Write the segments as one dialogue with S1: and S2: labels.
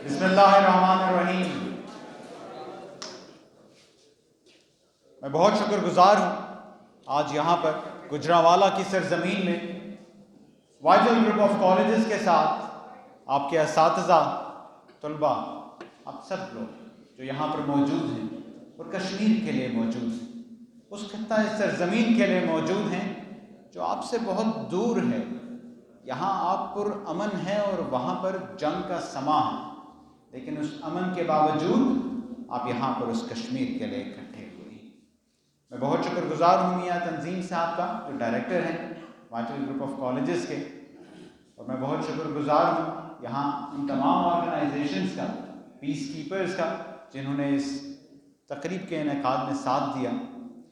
S1: بسم اللہ الرحمن الرحیم۔ میں بہت شکر گزار ہوں آج یہاں پر گجرانوالہ کی سرزمین میں وائٹل گروپ آف کالجز کے ساتھ آپ کے اساتذہ، طلباء، آپ سب لوگ جو یہاں پر موجود ہیں اور کشمیر کے لیے موجود ہیں، اس خطہ سرزمین کے لیے موجود ہیں جو آپ سے بہت دور ہے۔ یہاں آپ پر امن ہے اور وہاں پر جنگ کا سماں ہے، لیکن اس امن کے باوجود آپ یہاں پر اس کشمیر کے لیے اکٹھے ہوئے ہیں۔ میں بہت شکر گزار ہوں میاں تنظیم صاحب کا جو ڈائریکٹر ہیں وائٹل گروپ آف کالجز کے، اور میں بہت شکر گزار ہوں یہاں ان تمام آرگنائزیشنز کا، پیس کیپرز کا، جنہوں نے اس تقریب کے انعقاد میں ساتھ دیا۔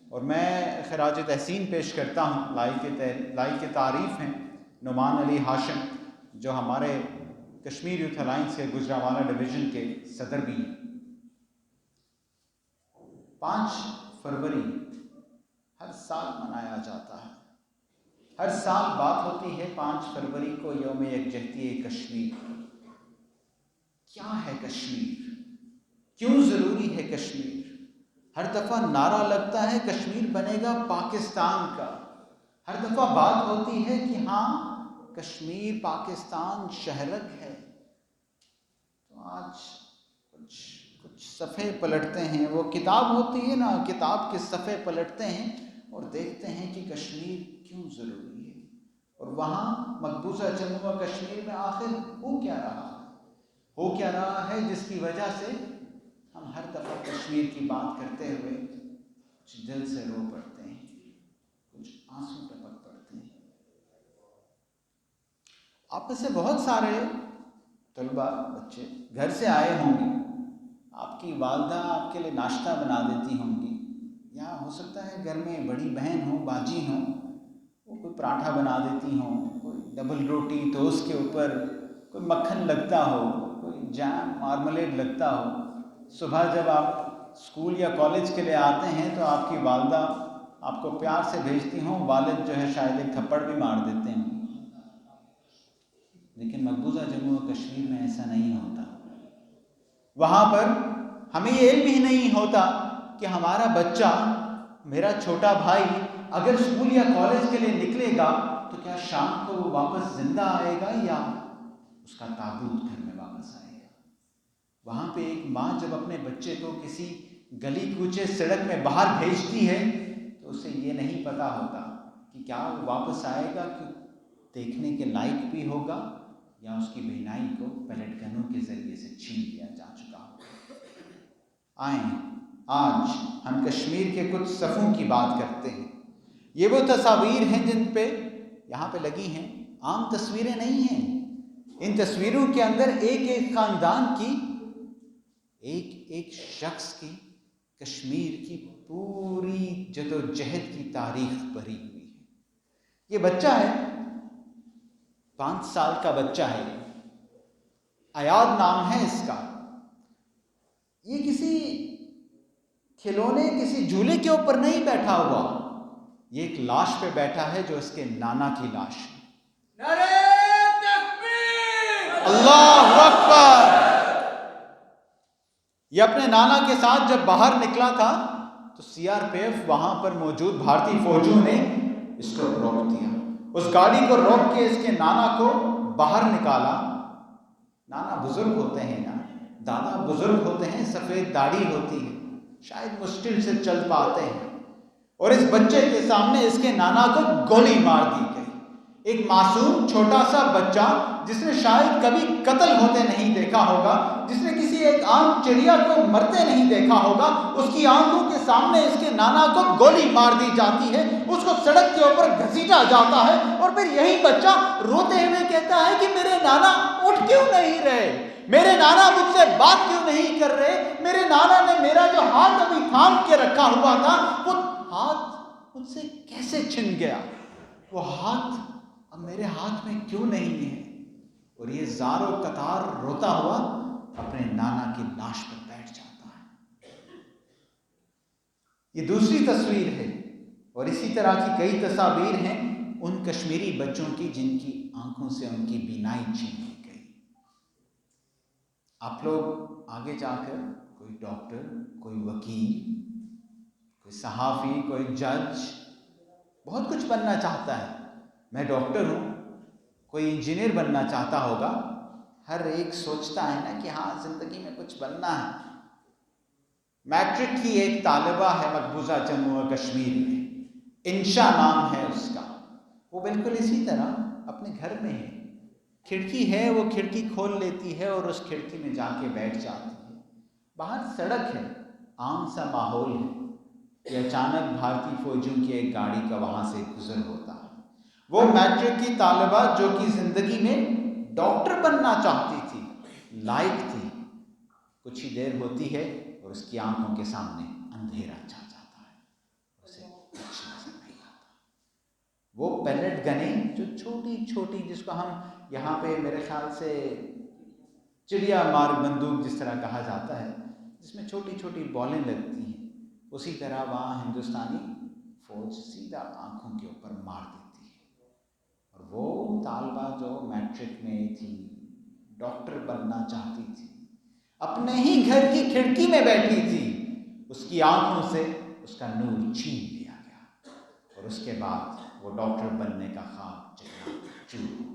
S1: اور میں خراج تحسین پیش کرتا ہوں لائق تعریف ہیں نعمان علی ہاشم، جو ہمارے کشمیر یوتھ الائنس کے گجرانوالہ ڈویژن کے صدر بھی ہیں۔ 5 فروری ہر سال منایا جاتا ہے، ہر سال بات ہوتی ہے 5 فروری کو یوم یکجہتی کشمیر۔ کیا ہے کشمیر؟ کیوں ضروری ہے کشمیر؟ ہر دفعہ نعرہ لگتا ہے کشمیر بنے گا پاکستان کا، ہر دفعہ بات ہوتی ہے کہ ہاں کشمیر پاکستان شہرک ہے۔ تو آج کچھ صفحے پلٹتے ہیں، وہ کتاب ہوتی ہے نا، کتاب کے صفحے پلٹتے ہیں اور دیکھتے ہیں کہ کشمیر کیوں ضروری ہے، اور وہاں مقبوضہ جموں و کشمیر میں آخر ہو کیا رہا ہے جس کی وجہ سے ہم ہر دفعہ کشمیر کی بات کرتے ہوئے کچھ دل سے رو پڑتے ہیں، کچھ آنسو ٹپک پڑتے ہیں۔ آپ میں سے بہت سارے طلباء، بچے گھر سے آئے ہوں گے، آپ کی والدہ آپ کے لیے ناشتہ بنا دیتی ہوں گی، یا ہو سکتا ہے گھر میں بڑی بہن ہو، باجی ہوں، وہ کوئی پراٹھا بنا دیتی ہوں، کوئی ڈبل روٹی تو اس کے اوپر کوئی مکھن لگتا ہو، کوئی جام مارملیڈ لگتا ہو۔ صبح جب آپ اسکول یا کالج کے لیے آتے ہیں تو آپ کی والدہ آپ کو پیار سے بھیجتی ہوں، والد جو ہے شاید ایک تھپڑ بھی مار دیتے ہیں۔ لیکن مقبوضہ جموں و کشمیر میں ایسا نہیں ہوتا۔ وہاں پر ہمیں یہ علم ہی نہیں ہوتا کہ ہمارا بچہ، میرا چھوٹا بھائی اگر اسکول یا کالج کے لیے نکلے گا تو کیا شام کو وہ واپس زندہ آئے گا یا اس کا تابوت گھر میں واپس آئے گا۔ وہاں پہ ایک ماں جب اپنے بچے کو کسی گلی کوچے سڑک میں باہر بھیجتی ہے تو اسے یہ نہیں پتا ہوتا کہ کیا وہ واپس آئے گا کہ دیکھنے کے لائق بھی ہوگا یا اس کی بینائی کو پیلٹ گنوں کے ذریعے سے چھین لیا جا چکا ہوگا۔ آئیں آج ہم کشمیر کے کچھ صفوں کی بات کرتے ہیں۔ یہ وہ تصاویر ہیں جن پہ یہاں پہ لگی ہیں، عام تصویریں نہیں ہیں۔ ان تصویروں کے اندر ایک ایک خاندان کی، ایک شخص کی، کشمیر کی پوری جدوجہد کی تاریخ بھری ہوئی ہے۔ یہ بچہ ہے، 5 سال کا بچہ ہے، ایاد نام ہے اس کا۔ یہ کسی کھلونے، کسی جھولے کے اوپر نہیں بیٹھا ہوا، یہ ایک لاش پہ بیٹھا ہے جو اس کے نانا کی لاش ہے۔ نعرہ تکبیر! اللہ اکبر! یہ اپنے نانا کے ساتھ جب باہر نکلا تھا تو سی آر پی ایف وہاں پر موجود بھارتی فوجیوں نے اس کو روک دیا، اس گاڑی کو روک کے اس کے نانا کو باہر نکالا۔ نانا بزرگ ہوتے ہیں نا، دادا بزرگ ہوتے ہیں، سفید داڑھی ہوتی ہے، شاید مشکل سے چل پاتے ہیں، اور اس بچے کے سامنے اس کے نانا کو گولی مار دی گئی۔ ایک معصوم چھوٹا سا بچہ جس نے شاید کبھی قتل ہوتے نہیں دیکھا ہوگا، جس نے کسی ایک عام چڑیا کو مرتے نہیں دیکھا ہوگا، اس کی آنکھوں کے سامنے اس کے نانا کو گولی مار دی جاتی ہے، اس کو سڑک کے اوپر گھسیٹا جاتا ہے، اور پھر یہی بچہ روتے ہوئے کہتا ہے کہ میرے نانا اٹھ کیوں نہیں رہے، میرے نانا مجھ سے بات کیوں نہیں کر رہے، میرے نانا نے میرا جو ہاتھ ابھی تھام کے رکھا ہوا تھا وہ ہاتھ مجھ سے کیسے چھن گیا، وہ ہاتھ اب میرے ہاتھ میں کیوں نہیں ہے۔ اور یہ زار و قطار روتا ہوا اپنے نانا کی لاش پر بیٹھ جاتا ہے۔ یہ دوسری تصویر ہے، اور اسی طرح کی کئی تصاویر ہیں ان کشمیری بچوں کی جن کی آنکھوں سے ان کی بینائی چھین لی گئی۔ آپ لوگ آگے جا کر کوئی ڈاکٹر، کوئی وکیل، کوئی صحافی، کوئی جج، بہت کچھ بننا چاہتا ہے. میں ڈاکٹر ہوں، کوئی انجینئر بننا چاہتا ہوگا. ہر ایک سوچتا ہے نا کہ ہاں زندگی میں کچھ بننا ہے. میٹرک کی ایک طالبہ ہے مقبوضہ جموں و کشمیر میں، انشا نام ہے اس کا. وہ بالکل اسی طرح اپنے گھر میں ہے، کھڑکی ہے، وہ کھڑکی کھول لیتی ہے اور اس کھڑکی میں جا کے بیٹھ جاتی ہے. باہر سڑک ہے، عام سا ماحول ہے کہ اچانک بھارتی فوجیوں کی ایک گاڑی کا وہاں سے گزر ہوتا ہے. وہ میٹرک کی طالبہ جو کہ زندگی میں ڈاکٹر بننا چاہتی تھی، لائق تھی، کچھ ہی دیر ہوتی ہے اور اس کی آنکھوں کے سامنے اندھیرا چھا جاتا ہے، اسے کچھ نظر نہیں آتا. وہ پیلٹ گنیں جو چھوٹی چھوٹی، جس کو ہم یہاں پہ میرے خیال سے چڑیا مار بندوق جس طرح کہا جاتا ہے، جس میں چھوٹی چھوٹی بالیں لگتی ہیں، اسی طرح وہاں ہندوستانی فوج سیدھا آنکھوں کے اوپر مار دیتی ہے. اور وہ طالبہ جو میٹرک میں تھی، ڈاکٹر بننا چاہتی تھی، اپنے ہی گھر کی کھڑکی میں بیٹھی تھی، اس کی آنکھوں سے اس کا نور چھین لیا گیا اور اس کے بعد وہ ڈاکٹر بننے کا خواب جگنا شروع ہو گیا.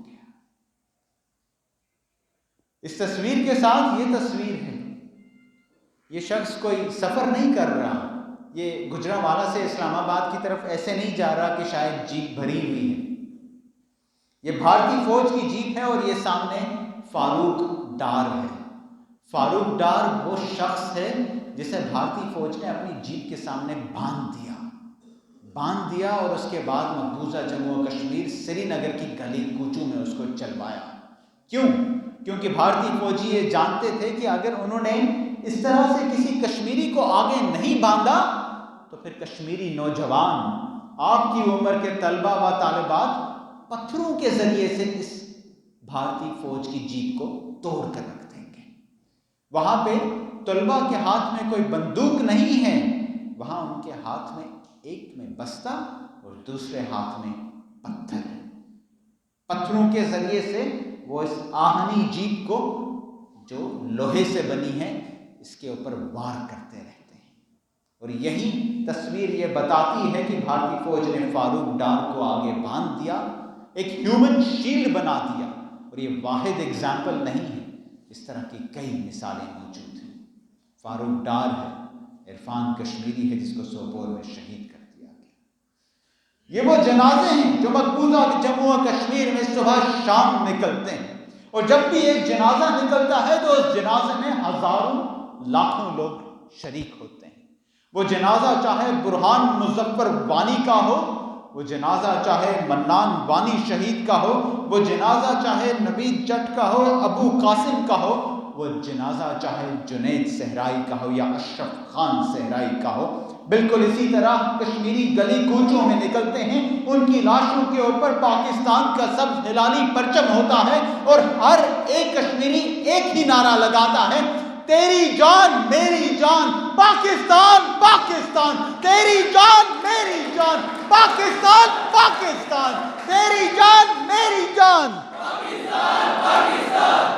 S1: اس تصویر کے ساتھ یہ تصویر ہے. یہ شخص کوئی سفر نہیں کر رہا، یہ گجرانوالہ سے اسلام آباد کی طرف ایسے نہیں جا رہا کہ شاید جیپ بھری ہوئی ہے. یہ بھارتی فوج کی جیپ ہے اور یہ سامنے فاروق ڈار ہے. فاروق ڈار وہ شخص ہے جسے بھارتی فوج نے اپنی جیپ کے سامنے باندھ دیا اور اس کے بعد مقبوضہ جموں و کشمیر سری نگر کی گلی کوچوں میں اس کو چلوایا. کیوں؟ کیونکہ بھارتی فوجی یہ جانتے تھے کہ اگر انہوں نے اس طرح سے کسی کشمیری کو آگے نہیں باندھا تو پھر کشمیری نوجوان، آپ کی عمر کے طلبہ و طالبات پتھروں کے ذریعے سے اس بھارتی فوج کی جیپ کو توڑ کر رکھ دیں گے. وہاں پہ طلبہ کے ہاتھ میں کوئی بندوق نہیں ہے، وہاں ان کے ہاتھ میں ایک میں بستہ اور دوسرے ہاتھ میں پتھر ہے. پتھروں کے ذریعے سے وہ اس آہنی جیپ کو جو لوہے سے بنی ہے اس کے اوپر وار کرتے رہتے ہیں. اور یہی تصویر یہ بتاتی ہے کہ بھارتی فوج نے فاروق ڈار کو آگے باندھ دیا، ایک ہیومن شیلڈ بنا دیا. اور یہ واحد ایگزامپل نہیں ہے، اس طرح کی کئی مثالیں موجود ہیں. فاروق ڈار ہے، عرفان کشمیری ہے جس کو سوپور میں شہید کر دیا گیا. یہ وہ جنازے ہیں جو مقبوضہ جموں و کشمیر میں صبح شام نکلتے ہیں، اور جب بھی ایک جنازہ نکلتا ہے تو اس جنازے میں ہزاروں لاکھوں لوگ شریک ہوتے ہیں. وہ جنازہ چاہے برہان مظفر وانی کا ہو، وہ جنازہ چاہے منان وانی شہید کا ہو، وہ جنازہ چاہے نوید جٹ کا ہو، ابو قاسم کا ہو، وہ جنازہ چاہے جنید صحرائی کا ہو یا اشرف خان صحرائی کا ہو. بالکل اسی طرح کشمیری گلی کوچوں میں نکلتے ہیں، ان کی لاشوں کے اوپر پاکستان کا سبز ہلالی پرچم ہوتا ہے اور ہر ایک کشمیری ایک ہی نعرہ لگاتا ہے، تیری جان میری جان پاکستان پاکستان، تیری جان میری جان پاکستان پاکستان، تیری جان میری جان پاکستان پاکستان،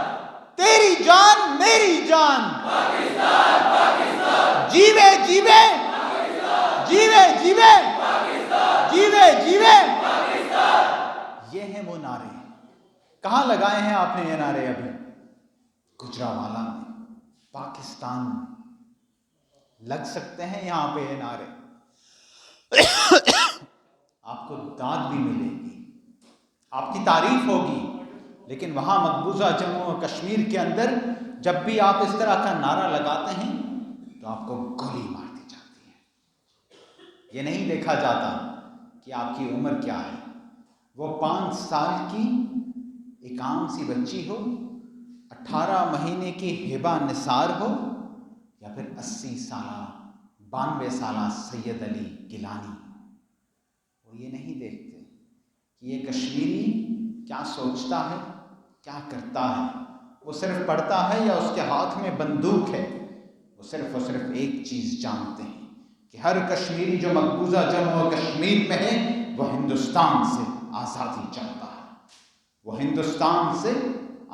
S1: تیری جان میری جان پاکستان پاکستان، جیوے جیوے جیوے جیوے جیوے جیوے پاکستان. یہ ہیں وہ نعرے. کہاں لگائے ہیں آپ نے یہ نعرے؟ ابھی گجرانوالہ میں، پاکستان لگ سکتے ہیں یہاں پہ یہ نعرے. آپ کو داد بھی ملے گی، آپ کی تعریف ہوگی، لیکن وہاں مقبوضہ جموں و کشمیر کے اندر جب بھی آپ اس طرح کا نعرہ لگاتے ہیں تو آپ کو گولی مار دی جاتی ہے. یہ نہیں دیکھا جاتا کہ آپ کی عمر کیا ہے. وہ 5 سال کی ایک عام سی بچی ہو، 18 مہینے کی ہبہ نثار ہو، یا پھر 80 سالہ 92 سالہ سید علی گیلانی. وہ یہ نہیں دیکھتے کہ یہ کشمیری کیا سوچتا ہے، کیا کرتا ہے. وہ صرف پڑھتا ہے یا اس کے ہاتھ میں بندوق ہے، وہ صرف اور صرف ایک چیز جانتے ہیں کہ ہر کشمیری جو مقبوضہ جموں و کشمیر میں ہے وہ ہندوستان سے آزادی چاہتا ہے. وہ ہندوستان سے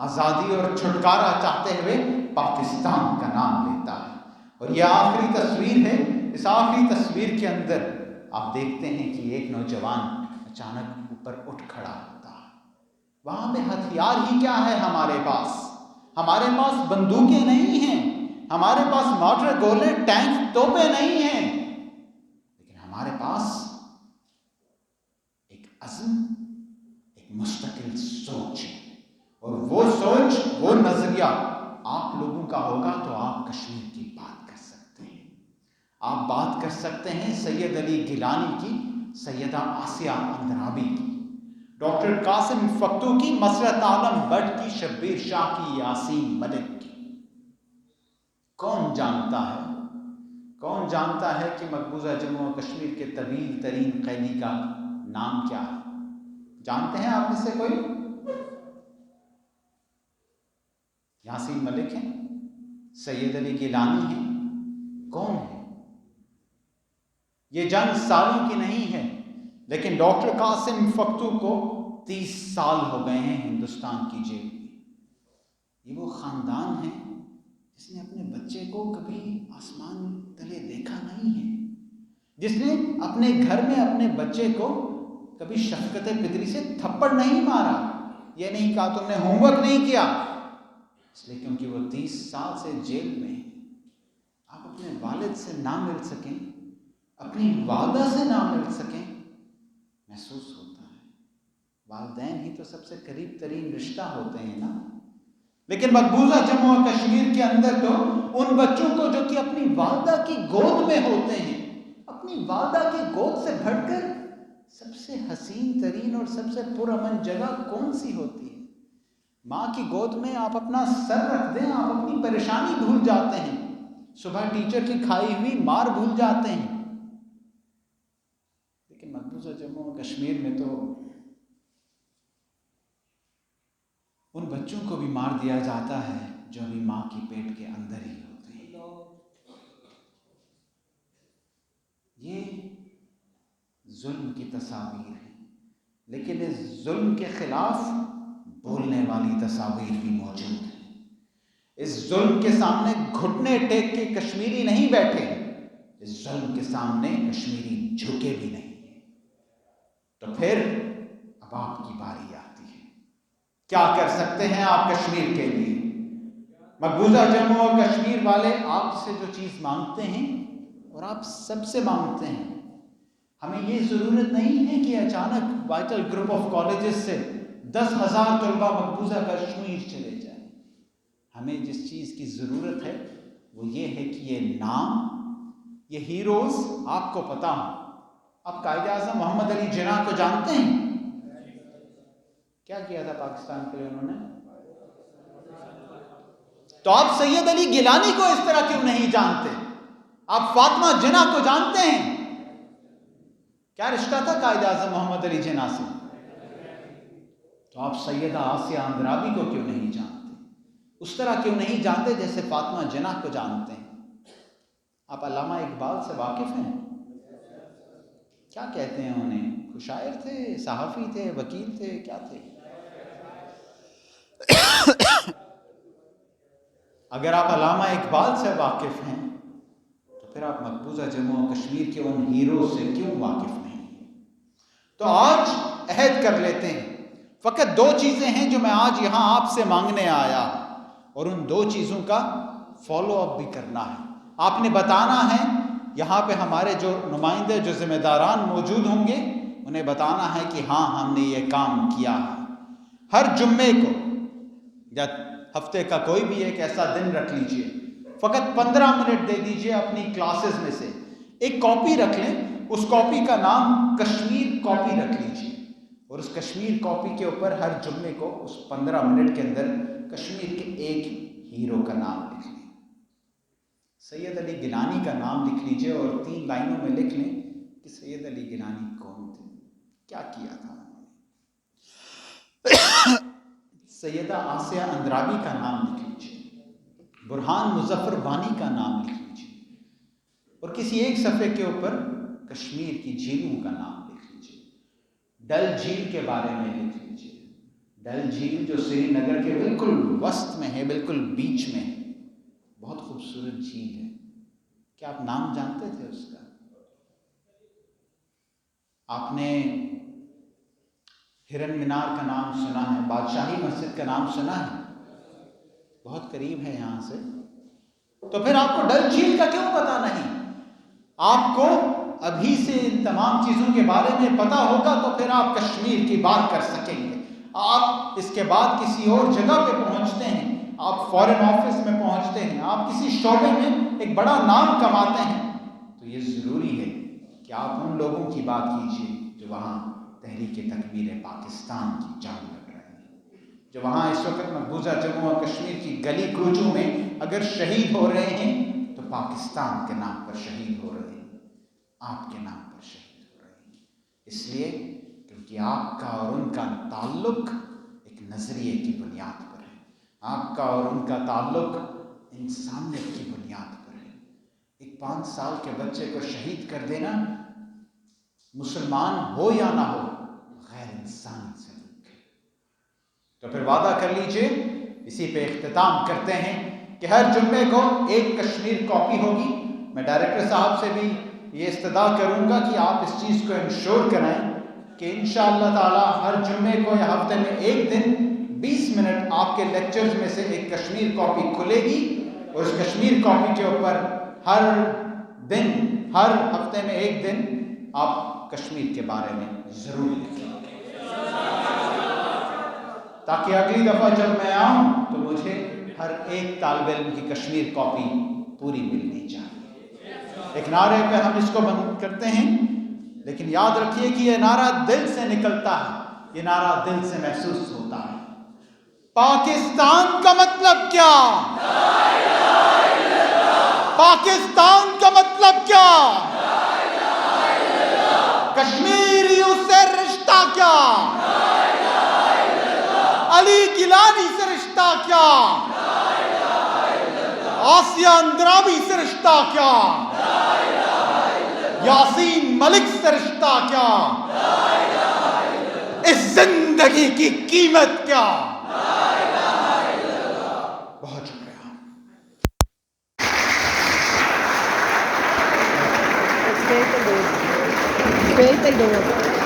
S1: آزادی اور چھٹکارا چاہتے ہوئے پاکستان کا نام لیتا ہے۔ اور یہ آخری تصویر ہے۔ اس آخری تصویر کے اندر آپ دیکھتے ہیں کہ ایک نوجوان اچانک اوپر اٹھ کھڑا ہوتا ہے۔ وہاں پہ ہتھیار ہی کیا ہے ہمارے پاس؟ ہمارے پاس بندوقیں نہیں ہیں، ہمارے پاس مارٹر گولے ٹینک توپیں نہیں ہیں، لیکن ہمارے پاس ایک عزم، ایک مستقل سوچ ہے۔ اور وہ سوچ، وہ نظریہ آپ لوگوں کا ہوگا تو آپ کشمیر کی بات کر سکتے ہیں۔ آپ بات کر سکتے ہیں سید علی گیلانی کی، سیدہ آسیہ اندرابی کی، ڈاکٹر قاسم فقتو کی، مسرت عالم بٹ کی، شبیر شاہ کی، یاسین ملک کی۔ کون جانتا ہے کہ مقبوضہ جموں و کشمیر کے طویل ترین قیدی کا نام کیا ہے؟ جانتے ہیں آپ میں سے کوئی؟ یاسین ملک ہیں، سید علی گیلانی ہیں، کون ہے؟ یہ جنگ سالوں کی نہیں ہے، لیکن ڈاکٹر قاسم فقتو کو 30 سال ہو گئے ہیں ہندوستان کی جیل میں۔ یہ وہ خاندان ہے جس نے اپنے بچے کو کبھی آسمان تلے دیکھا نہیں ہے، جس نے اپنے گھر میں اپنے بچے کو کبھی شفقت پدری سے تھپڑ نہیں مارا، یہ نہیں کہا تم نے ہوم ورک نہیں کیا، اس لیے کیونکہ وہ 30 سال سے جیل میں ہیں۔ آپ اپنے والد سے نہ مل سکیں، اپنی والدہ سے نہ مل سکیں، محسوس ہوتا ہے۔ والدین ہی تو سب سے قریب ترین رشتہ ہوتے ہیں نا۔ لیکن مقبوضہ جموں و کشمیر کے اندر تو ان بچوں کو جو کہ اپنی والدہ کی گود میں ہوتے ہیں، اپنی والدہ کی گود سے بڑھ کر سب سے حسین ترین اور سب سے پرامن جگہ کون سی ہوتی ہے؟ ماں کی گود میں آپ اپنا سر رکھ دیں، آپ اپنی پریشانی بھول جاتے ہیں، صبح ٹیچر کی کھائی ہوئی مار بھول جاتے ہیں۔ لیکن مقبوضہ جموں و کشمیر میں تو ان بچوں کو بھی مار دیا جاتا ہے جو ابھی ماں کی پیٹ کے اندر ہی ہوتے ہیں۔ یہ ظلم کی تصاویر ہیں، لیکن اس ظلم کے خلاف بولنے والی تصاویر بھی موجود ہیں۔ اس ظلم کے سامنے گھٹنے ٹیک کے کشمیری نہیں بیٹھے، اس ظلم کے سامنے کشمیری جھکے بھی نہیں ہیں۔ تو پھر اب آپ کی باری آتی ہے، کیا کر سکتے ہیں آپ کشمیر کے لیے؟ مقبوضہ جموں و کشمیر والے آپ سے جو چیز مانگتے ہیں اور آپ سب سے مانگتے ہیں، ہمیں یہ ضرورت نہیں ہے کہ اچانک وائٹل گروپ آف کالجز سے 10,000 طلبہ مقبوضہ کشمیر چلے جائیں۔ ہمیں جس چیز کی ضرورت ہے وہ یہ ہے کہ یہ نام، یہ ہیروز آپ کو پتہ ہوں۔ آپ قائد اعظم محمد علی جناح کو جانتے ہیں؟ کیا کیا تھا پاکستان کے لیے انہوں نے؟ تو آپ سید علی گیلانی کو اس طرح کیوں نہیں جانتے؟ آپ فاطمہ جناح کو جانتے ہیں؟ کیا رشتہ تھا قائد اعظم محمد علی جناح سے؟ تو آپ سیدہ آسیہ اندرابی کو کیوں نہیں جانتے؟ اس طرح کیوں نہیں جانتے جیسے فاطمہ جناح کو جانتے ہیں؟ آپ علامہ اقبال سے واقف ہیں؟ کیا کہتے ہیں انہیں؟ کوئی شاعر تھے، صحافی تھے، وکیل تھے، کیا تھے؟ اگر آپ علامہ اقبال سے واقف ہیں تو پھر آپ مقبوضہ جموں و کشمیر کے ان ہیرو سے کیوں واقف نہیں؟ تو آج عہد کر لیتے ہیں، فقط 2 چیزیں ہیں جو میں آج یہاں آپ سے مانگنے آیا، اور ان 2 چیزوں کا فالو اپ بھی کرنا ہے۔ آپ نے بتانا ہے، یہاں پہ ہمارے جو نمائندے، جو ذمہ داران موجود ہوں گے، انہیں بتانا ہے کہ ہاں ہم نے یہ کام کیا ہے۔ ہر جمعے کو یا ہفتے کا کوئی بھی ایک ایسا دن رکھ لیجئے، فقط 15 منٹ دے دیجئے اپنی کلاسز میں سے، ایک کاپی رکھ لیں، اس کاپی کا نام کشمیر کاپی رکھ لیجئے، اور اس کشمیر کاپی کے اوپر ہر جمعے کو اس 15 منٹ کے اندر کشمیر کے ایک ہیرو کا نام لکھ لیں۔ سید علی گیلانی کا نام لکھ لیجئے اور 3 لائنوں میں لکھ لیں کہ سید علی گیلانی کون تھے، کیا کیا تھا انہوں نے۔ سیدہ آسیہ اندرابی کا نام لکھ لیجئے، برہان مظفر وانی کا نام لکھ لیجئے، اور کسی ایک صفحے کے اوپر کشمیر کی جھیلوں کا نام لکھ لیجئے۔ ڈل جھیل کے بارے میں لکھ لیجئے، ڈل جھیل جو سری نگر کے بالکل وسط میں ہے، بالکل بیچ میں ہے، بہت خوبصورت جھیل ہے. کیا آپ نام جانتے تھے اس کا؟ آپ نے ہرن مینار کا نام سنا ہے، بادشاہی مسجد کا نام سنا ہے، بہت قریب ہے یہاں سے. تو پھر آپ کو ڈل جھیل کا کیوں پتہ نہیں؟ آپ کو ابھی سے ان تمام چیزوں کے بارے میں پتہ ہوگا تو پھر آپ کشمیر کی بات کر سکیں گے. آپ اس کے بعد کسی اور جگہ پہ پہنچتے ہیں، آپ فارن آفس میں پہنچتے ہیں، آپ کسی شعبے میں ایک بڑا نام کماتے ہیں، تو یہ ضروری ہے کہ آپ ان لوگوں کی بات کیجیے جو وہاں تحریک تکبیر پاکستان کی جنگ لڑ رہے ہیں، جو وہاں اس وقت مقبوضہ جموں اور کشمیر کی گلی کوچوں میں اگر شہید ہو رہے ہیں تو پاکستان کے نام پر شہید ہو رہے ہیں، آپ کے نام پر شہید ہو رہے ہیں. اس لیے کیونکہ آپ کا اور ان کا تعلق ایک نظریے کی بنیاد پر ہے، آپ کا اور ان کا تعلق انسانیت کی بنیاد پر ہے. ایک 5 سال کے بچے کو شہید کر دینا، مسلمان ہو یا نہ ہو، غیر انسانی سلوک ہے. تو پھر وعدہ کر لیجئے، اسی پہ اختتام کرتے ہیں کہ ہر جمعے کو ایک کشمیر کاپی ہوگی. میں ڈائریکٹر صاحب سے بھی یہ استدعا کروں گا کہ آپ اس چیز کو انشور کرائیں کہ انشاءاللہ تعالی ہر جمعے کو یا ہفتے میں ایک دن 20 منٹ آپ کے لیکچرز میں سے ایک کشمیر کاپی کھلے گی، اور اس کشمیر کاپی کے اوپر ہر دن، ہر ہفتے میں ایک دن آپ کشمیر کے بارے میں ضرور لکھیں، تاکہ اگلی دفعہ جب میں آؤں تو مجھے ہر ایک طالب علم کی کشمیر کاپی پوری ملنی چاہیے. ایک نعرے پہ ہم اس کو بند کرتے ہیں، لیکن یاد رکھیے کہ یہ نعرہ دل سے نکلتا ہے، یہ نعرہ دل سے محسوس ہوتا ہے. پاکستان کا مطلب کیا؟ پاکستان کا مطلب کیا؟ کشمیریوں سے رشتہ کیا؟ علی گیلانی سے رشتہ کیا؟ آسیہ اندرابی سے رشتہ کیا؟ یاسین ملک سے رشتہ کیا؟ اس زندگی کی قیمت کیا؟ بہت شکریہ.
S2: It's great to do.